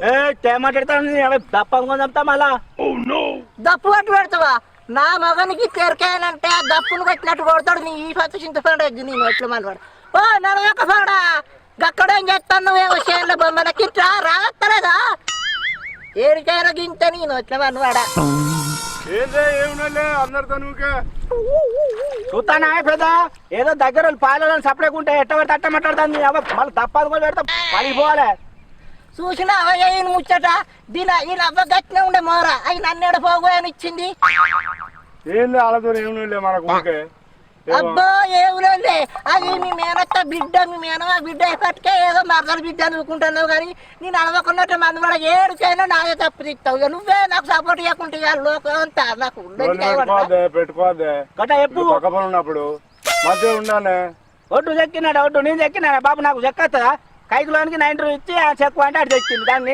ఏ మాట్లాడతాను దప్ప చెప్తా మళ్ళా దప్పు కట్టు పెడతావా నా మగనికి తెరకాయనంటే ఆ దప్పును కట్టినట్టు కొడతాడు నీ ఈ పచ్చ చింతపండు నేను ఎట్లా మనవాడు ఓ నడవక పోడా గక్కడేం చేస్తాను నువ్వేమో చేనుల బొమ్మలకి రాగత్తలేదా ఏడికైనా గింత నేను ఎట్లా మనవాడా చూస్తానా పెద్ద ఏదో దగ్గర పాలలో సపరేకుంటే ఎట్ట పెడితే అట్ట మాట్లాడతాను మళ్ళీ తప్పదు కూడా పెడతా పడిపోవాలి చూసినా అవయ్యను ముచ్చట దీని ఈయన అవ్వ గట్టినే ఉండే మోర అవి నన్ను పోగు అని ఇచ్చింది ఏంది వాళ్ళతో ఏమి మనకు అబ్బో ఏవులే అది మీ మేనత్త బిడ్డ మీ మేనమా బిడ్డ ఎప్పటికే ఏదో మరదల బిడ్డ అనుకుంటున్నావు కానీ నేను అనవకున్నట్టు మంది వాళ్ళ ఏడుకైనా నాదే తప్పు తీస్తావు ఇక నువ్వే నాకు సపోర్ట్ చేయకుంటే లోకం అంతా నాకు పెట్టుకోవద్దే ఉన్నప్పుడు మధ్య ఉండాలి ఒడ్డు చెక్కినాడు ఒడ్డు నేను చెక్కినా బాబు నాకు చెక్కత్తా కైకులోనికి 90 ఇచ్చి చెక్కు అంటే అటు తెచ్చింది దాన్ని